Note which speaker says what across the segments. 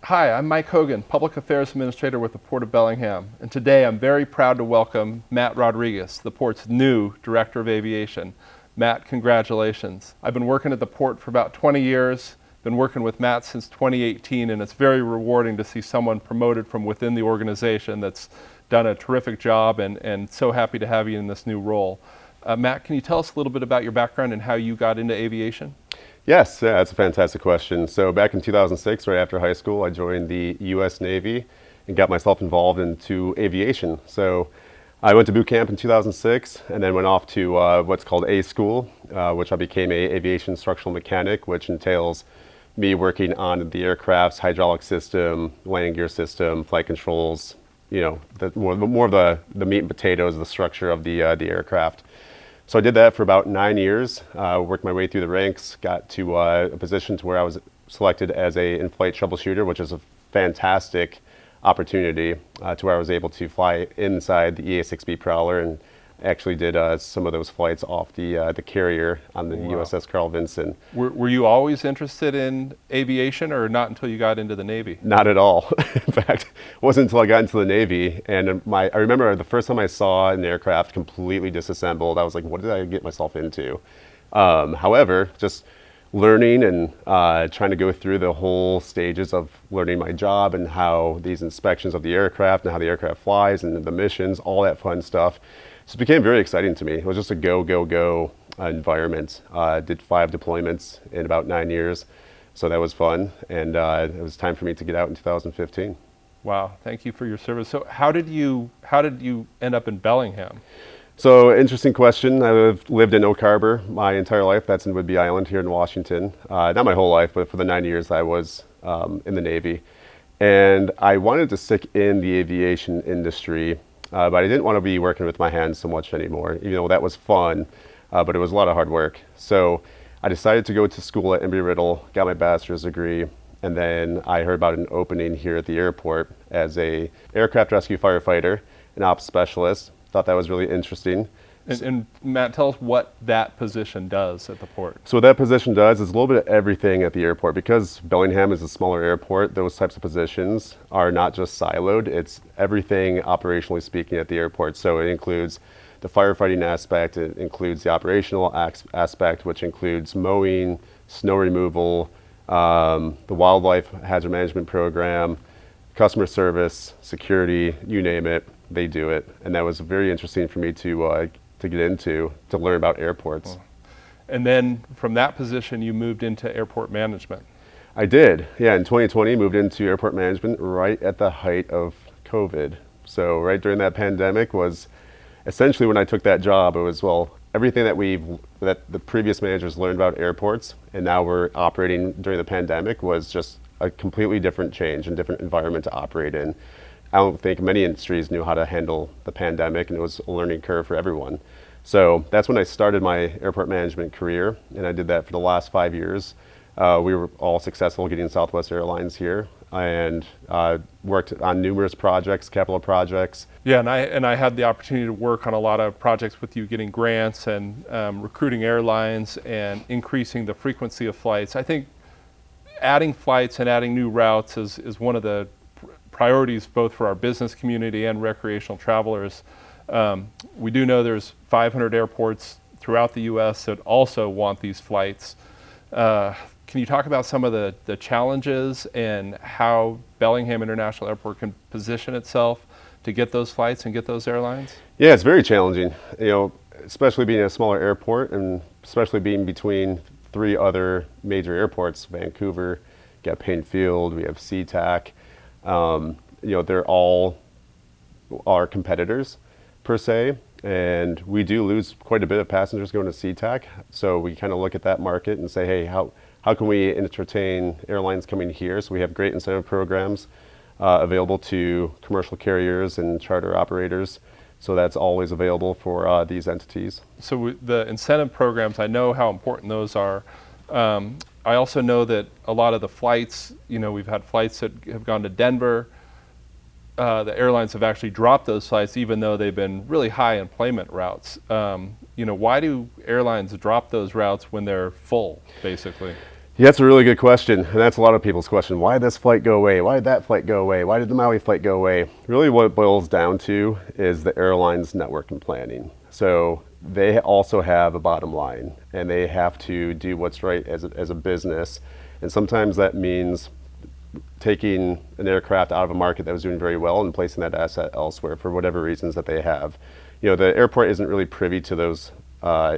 Speaker 1: Hi, I'm Mike Hogan, Public Affairs Administrator with the Port of Bellingham, and today I'm very proud to welcome Matt Rodriguez, the Port's new Director of Aviation. Matt, congratulations. I've been working at the Port for about 20 years, been working with Matt since 2018, and it's very rewarding to see someone promoted from within the organization that's done a terrific job, and so happy to have you in this new role. Matt, can you tell us a little bit about your background and how you got into aviation?
Speaker 2: Yes, yeah, that's a fantastic question. So back in 2006, right after high school, I joined the U.S. Navy and got myself involved into aviation. So I went to boot camp in 2006 and then went off to what's called A school, which I became a aviation instructional mechanic, which entails me working on the aircraft's hydraulic system, landing gear system, flight controls, more of the meat and potatoes, the structure of the aircraft. So I did that for about 9 years, worked my way through the ranks, got to a position to where I was selected as a in-flight troubleshooter, which is a fantastic opportunity to where I was able to fly inside the EA-6B Prowler and actually did some of those flights off the carrier on the USS Carl Vinson.
Speaker 1: Were you always interested in aviation, or not until you got into the Navy?
Speaker 2: Not at all. In fact, it wasn't until I got into the Navy, and I remember the first time I saw an aircraft completely disassembled, I was like, what did I get myself into? However, just learning and trying to go through the whole stages of learning my job and how these inspections of the aircraft and how the aircraft flies and the missions, all that fun stuff. So it became very exciting to me. It was just a go environment. Did 5 deployments in about 9 years. So that was fun. And it was time for me to get out in 2015.
Speaker 1: Wow, thank you for your service. So how did you end up in Bellingham?
Speaker 2: So interesting question. I've lived in Oak Harbor my entire life. That's in Whidbey Island here in Washington. Not my whole life, but for the 9 years I was in the Navy. And I wanted to stick in the aviation industry. But I didn't want to be working with my hands so much anymore, even though that was fun, but it was a lot of hard work. So I decided to go to school at Embry-Riddle, got my bachelor's degree, and then I heard about an opening here at the airport as a aircraft rescue firefighter, an ops specialist. Thought that was really interesting.
Speaker 1: And Matt, tell us what that position does at the port.
Speaker 2: So what that position does is a little bit of everything at the airport. Because Bellingham is a smaller airport, those types of positions are not just siloed. It's everything operationally speaking at the airport. So it includes the firefighting aspect, it includes the operational aspect, which includes mowing, snow removal, the wildlife hazard management program, customer service, security, you name it, they do it. And that was very interesting for me to get into, to learn about airports.
Speaker 1: And then from that position, you moved into airport management.
Speaker 2: I did, yeah. In 2020, moved into airport management right at the height of COVID. So right during that pandemic was essentially when I took that job. It was, well, everything that the previous managers learned about airports and now we're operating during the pandemic was just a completely different change and different environment to operate in. I don't think many industries knew how to handle the pandemic, and it was a learning curve for everyone. So that's when I started my airport management career, and I did that for the last 5 years. We were all successful getting Southwest Airlines here, and worked on numerous projects, capital projects.
Speaker 1: Yeah, and I had the opportunity to work on a lot of projects with you, getting grants and recruiting airlines and increasing the frequency of flights. I think adding flights and adding new routes is one of the priorities both for our business community and recreational travelers. We do know there's 500 airports throughout the U.S. that also want these flights. Can you talk about some of the challenges and how Bellingham International Airport can position itself to get those flights and get those airlines?
Speaker 2: Yeah, it's very challenging, especially being a smaller airport and especially being between 3 other major airports, Vancouver, we got Payne Field, we have SeaTac. They're all our competitors per se, and we do lose quite a bit of passengers going to SeaTac. So we kind of look at that market and say, hey, how can we entertain airlines coming here? So we have great incentive programs available to commercial carriers and charter operators. So that's always available for these entities.
Speaker 1: So the incentive programs, I know how important those are. I also know that a lot of the flights, we've had flights that have gone to Denver. The airlines have actually dropped those flights even though they've been really high employment routes. Why do airlines drop those routes when they're full, basically?
Speaker 2: Yeah, that's a really good question, and that's a lot of people's question. Why did this flight go away? Why did that flight go away? Why did the Maui flight go away? Really what it boils down to is the airline's network and planning. So they also have a bottom line, and they have to do what's right as a business. And sometimes that means taking an aircraft out of a market that was doing very well and placing that asset elsewhere for whatever reasons that they have. You know, the airport isn't really privy to those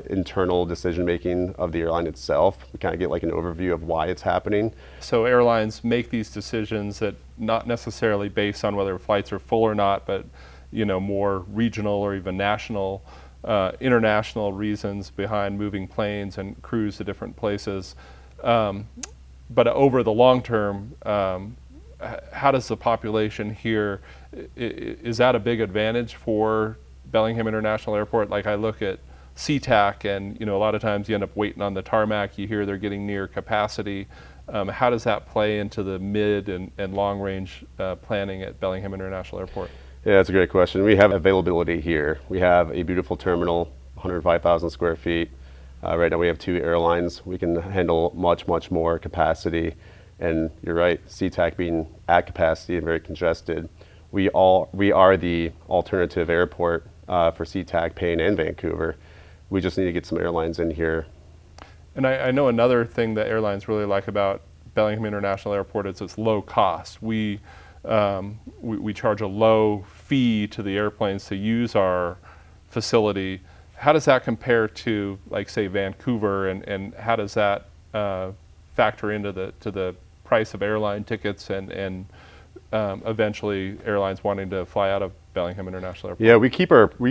Speaker 2: internal decision making of the airline itself. We kind of get like an overview of why it's happening.
Speaker 1: So airlines make these decisions that not necessarily based on whether flights are full or not, but more regional or even national, international reasons behind moving planes and crews to different places. But over the long term, how does the population here, is that a big advantage for Bellingham International Airport? Like I look at SeaTac, and a lot of times you end up waiting on the tarmac. You hear they're getting near capacity. How does that play into the mid and long range planning at Bellingham International Airport?
Speaker 2: Yeah, that's a great question. We have availability here. We have a beautiful terminal, 105,000 square feet. Right now we have 2 airlines. We can handle much, much more capacity. And you're right, SeaTac being at capacity and very congested, we are the alternative airport for SeaTac, Payne, and Vancouver. We just need to get some airlines in here.
Speaker 1: And I know another thing that airlines really like about Bellingham International Airport is its low cost. We charge a low fee to the airplanes to use our facility. How does that compare to, like, say, Vancouver, and how does that factor into the price of airline tickets and eventually airlines wanting to fly out of Bellingham International Airport?
Speaker 2: Yeah, we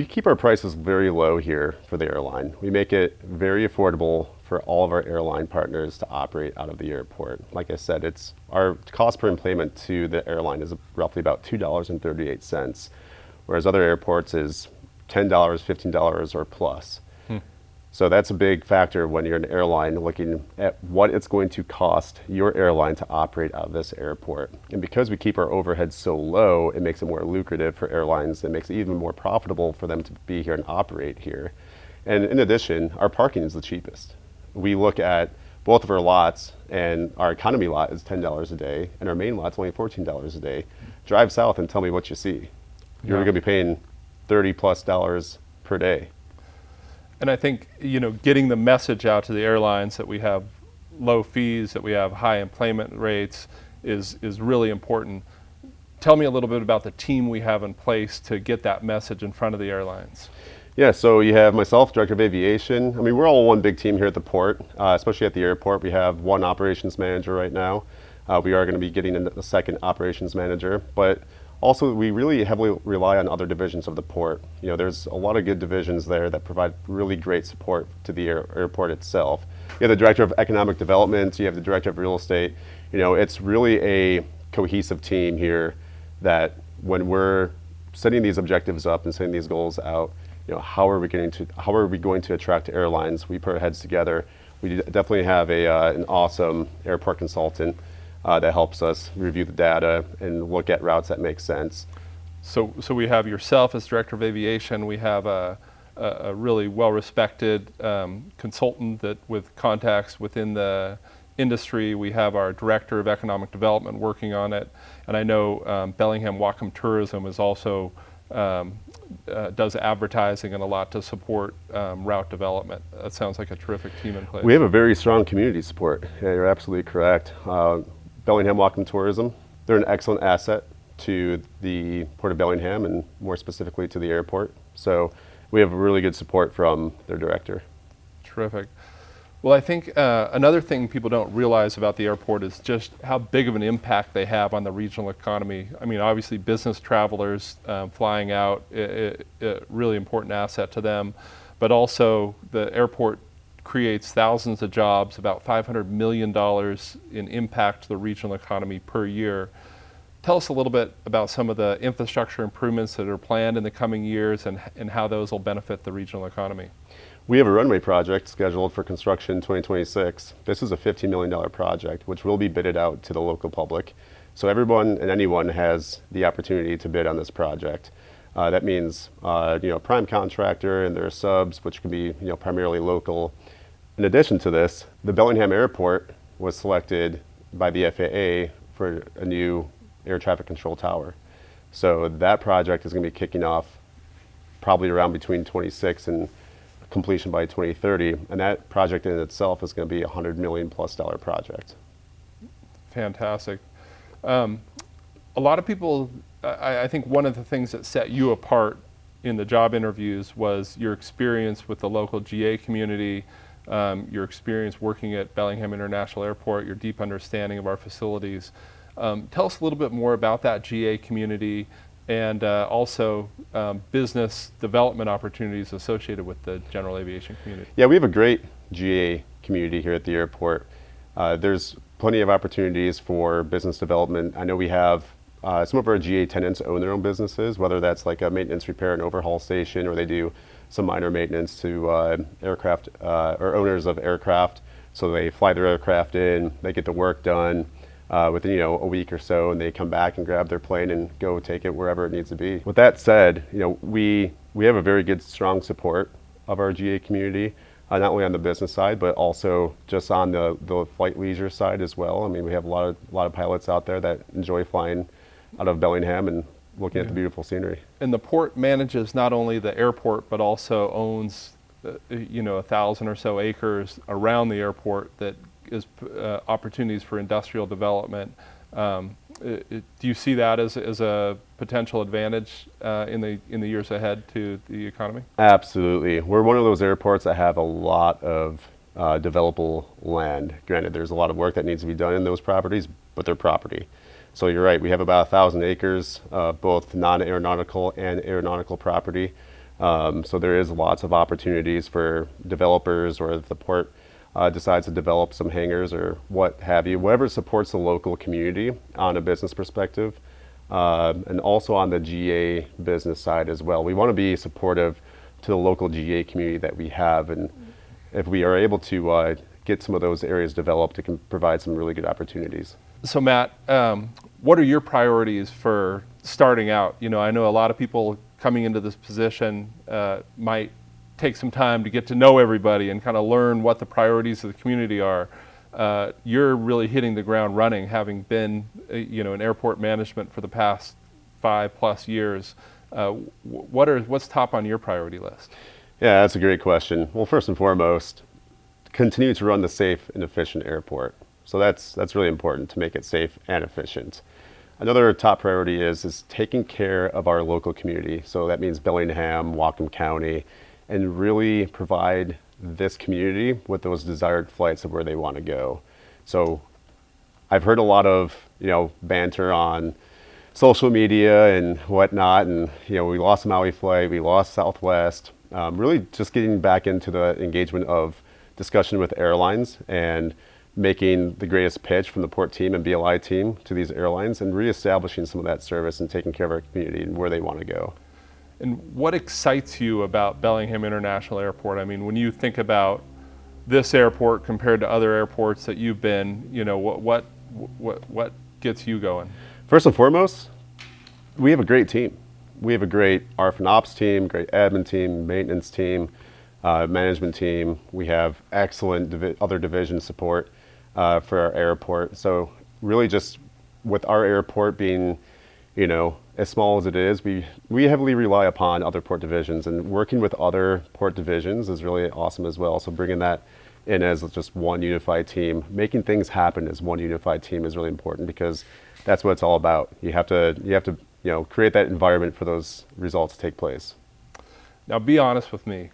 Speaker 2: keep our prices very low here for the airline. We make it very affordable for all of our airline partners to operate out of the airport. Like I said, our cost per enplanement to the airline is roughly about $2.38, whereas other airports is $10, $15 or plus. So that's a big factor when you're an airline looking at what it's going to cost your airline to operate out of this airport. And because we keep our overhead so low, it makes it more lucrative for airlines. It makes it even more profitable for them to be here and operate here. And in addition, our parking is the cheapest. We look at both of our lots, and our economy lot is $10 a day, and our main lot's only $14 a day. Drive south and tell me what you see. You're going to be paying $30+ per day.
Speaker 1: And I think, getting the message out to the airlines that we have low fees, that we have high employment rates is really important. Tell me a little bit about the team we have in place to get that message in front of the airlines.
Speaker 2: Yeah, so you have myself, Director of Aviation. I mean, we're all one big team here at the port, especially at the airport. We have one operations manager right now. We are going to be getting a second operations manager, but also, we really heavily rely on other divisions of the port. There's a lot of good divisions there that provide really great support to the airport itself. You have the Director of Economic Development, you have the Director of Real Estate. It's really a cohesive team here that when we're setting these objectives up and setting these goals out, how are we going to attract airlines? We put our heads together. We definitely have an awesome airport consultant that helps us review the data and look at routes that make sense.
Speaker 1: So we have yourself as Director of Aviation. We have a really well-respected consultant with contacts within the industry. We have our Director of Economic Development working on it. And I know Bellingham Whatcom Tourism is also does advertising and a lot to support route development. That sounds like a terrific team in place.
Speaker 2: We have a very strong community support. Yeah, you're absolutely correct. Bellingham Whatcom Tourism, they're an excellent asset to the Port of Bellingham and more specifically to the airport. So we have really good support from their director.
Speaker 1: Terrific. Well, I think another thing people don't realize about the airport is just how big of an impact they have on the regional economy. I mean, obviously business travelers flying out, a really important asset to them, but also the airport creates thousands of jobs, about $500 million in impact to the regional economy per year. Tell us a little bit about some of the infrastructure improvements that are planned in the coming years and how those will benefit the regional economy.
Speaker 2: We have a runway project scheduled for construction in 2026. This is a $15 million project, which will be bidded out to the local public. So everyone and anyone has the opportunity to bid on this project. That means, prime contractor and their subs, which can be, primarily local. In addition to this, the Bellingham Airport was selected by the FAA for a new air traffic control tower. So that project is going to be kicking off probably around between 26 and completion by 2030. And that project in itself is going to be a $100 million+ project.
Speaker 1: Fantastic. A lot of people, I think one of the things that set you apart in the job interviews was your experience with the local GA community, your experience working at Bellingham International Airport, your deep understanding of our facilities. Tell us a little bit more about that GA community and also business development opportunities associated with the general aviation community.
Speaker 2: Yeah, we have a great GA community here at the airport. There's plenty of opportunities for business development. I know we have some of our GA tenants own their own businesses, whether that's like a maintenance, repair, and overhaul station, or they do some minor maintenance to aircraft or owners of aircraft. So they fly their aircraft in, they get the work done within a week or so, and they come back and grab their plane and go take it wherever it needs to be. With that said, we have a very good, strong support of our GA community. Not only on the business side, but also just on the flight leisure side as well. I mean, we have a lot of pilots out there that enjoy flying out of Bellingham and looking at the beautiful scenery.
Speaker 1: And the port manages not only the airport, but also owns 1,000 or so acres around the airport that is opportunities for industrial development. Do you see that as a potential advantage in the years ahead to the economy?
Speaker 2: Absolutely. We're one of those airports that have a lot of developable land. Granted, there's a lot of work that needs to be done in those properties, but they're property. So you're right, we have about 1,000 acres, both non-aeronautical and aeronautical property. So there is lots of opportunities for developers, or if the port decides to develop some hangars or what have you, whatever supports the local community on a business perspective, and also on the GA business side as well. We want to be supportive to the local GA community that we have, and if we are able to get some of those areas developed, it can provide some really good opportunities.
Speaker 1: So Matt, what are your priorities for starting out? I know a lot of people coming into this position might take some time to get to know everybody and kind of learn what the priorities of the community are. You're really hitting the ground running, having been in airport management for the past 5+ years. What's top on your priority list?
Speaker 2: Yeah, that's a great question. Well, first and foremost, continue to run the safe and efficient airport. So that's really important, to make it safe and efficient. Another top priority is taking care of our local community. So that means Bellingham, Whatcom County, and really provide this community with those desired flights of where they want to go. So I've heard a lot of banter on social media and whatnot, and we lost Maui flight, we lost Southwest. Really just getting back into the engagement of discussion with airlines and making the greatest pitch from the port team and BLI team to these airlines, and reestablishing some of that service and taking care of our community and where they want to go.
Speaker 1: And what excites you about Bellingham International Airport? I mean, when you think about this airport compared to other airports that you've been, what gets you going?
Speaker 2: First and foremost, we have a great team. We have a great ARF and Ops team, great admin team, maintenance team, management team. We have excellent other division support for our airport. So really, just with our airport being, as small as it is, we heavily rely upon other port divisions, and working with other port divisions is really awesome as well. So bringing that in as just one unified team, making things happen as one unified team is really important, because that's what it's all about. You have to create that environment for those results to take place.
Speaker 1: Now, be honest with me.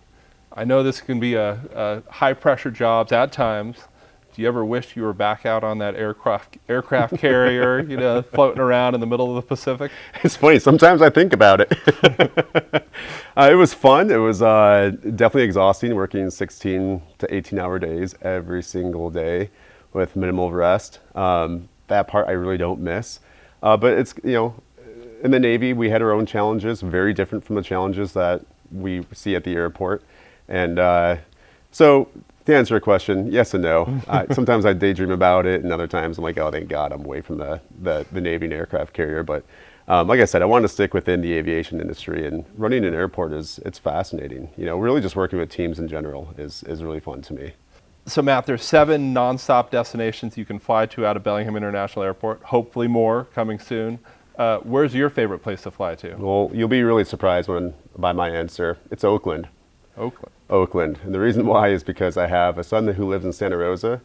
Speaker 1: I know this can be a high-pressure jobs at times. Do you ever wish you were back out on that aircraft carrier, floating around in the middle of the Pacific?
Speaker 2: It's funny. Sometimes I think about it. It was fun. It was definitely exhausting, working 16 to 18-hour days every single day with minimal rest. That part I really don't miss. But it's, in the Navy, we had our own challenges, very different from the challenges that we see at the airport. And so to answer your question, yes and no. Sometimes I daydream about it, and other times I'm like, oh, thank God I'm away from the Navy and aircraft carrier. But like I said, I want to stick within the aviation industry, and running an airport it's fascinating. Really just working with teams in general is really fun to me.
Speaker 1: So Matt, there's 7 nonstop destinations you can fly to out of Bellingham International Airport. Hopefully more coming soon. Where's your favorite place to fly to?
Speaker 2: Well, you'll be really surprised by my answer. It's Oakland.
Speaker 1: Oakland.
Speaker 2: Oakland. And the reason why is because I have a son who lives in Santa Rosa,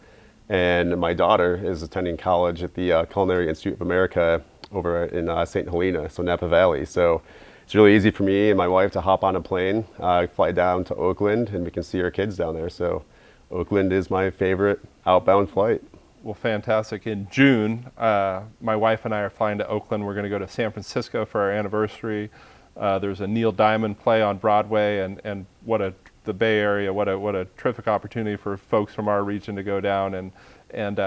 Speaker 2: and my daughter is attending college at the Culinary Institute of America over in St. Helena, so Napa Valley. So it's really easy for me and my wife to hop on a plane, fly down to Oakland, and we can see our kids down there. So Oakland is my favorite outbound flight.
Speaker 1: Well, fantastic. In June, my wife and I are flying to Oakland. We're going to go to San Francisco for our anniversary. There's a Neil Diamond play on Broadway, and the Bay Area, what a terrific opportunity for folks from our region to go down and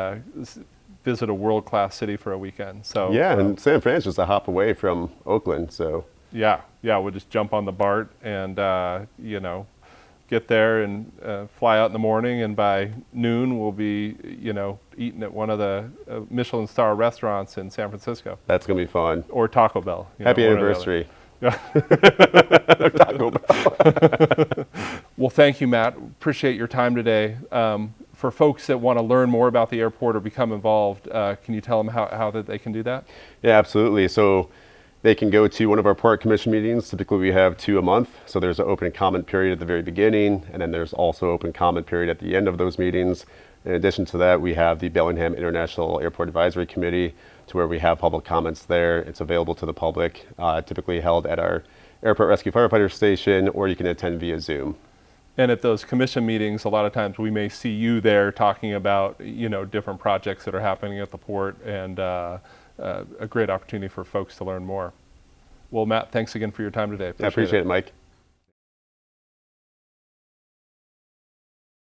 Speaker 1: visit a world-class city for a weekend. So
Speaker 2: yeah, and San Fran's just a hop away from Oakland, so
Speaker 1: yeah, we'll just jump on the BART and get there and fly out in the morning, and by noon we'll be eating at one of the Michelin star restaurants in San Francisco.
Speaker 2: That's gonna be fun.
Speaker 1: Or Taco Bell.
Speaker 2: Happy anniversary.
Speaker 1: Yeah.
Speaker 2: Taco Bell.
Speaker 1: Well, thank you, Matt. Appreciate your time today. For folks that want to learn more about the airport or become involved, can you tell them how that they can do that?
Speaker 2: Yeah, absolutely. So they can go to one of our port commission meetings. Typically we have 2 a month. So there's an open comment period at the very beginning, and then there's also open comment period at the end of those meetings. In addition to that, we have the Bellingham International Airport Advisory Committee, to where we have public comments there. It's available to the public, typically held at our Airport Rescue Firefighter Station, or you can attend via Zoom.
Speaker 1: And at those commission meetings, a lot of times we may see you there talking about different projects that are happening at the port, and a great opportunity for folks to learn more. Well, Matt, thanks again for your time today.
Speaker 2: I appreciate it, Mike.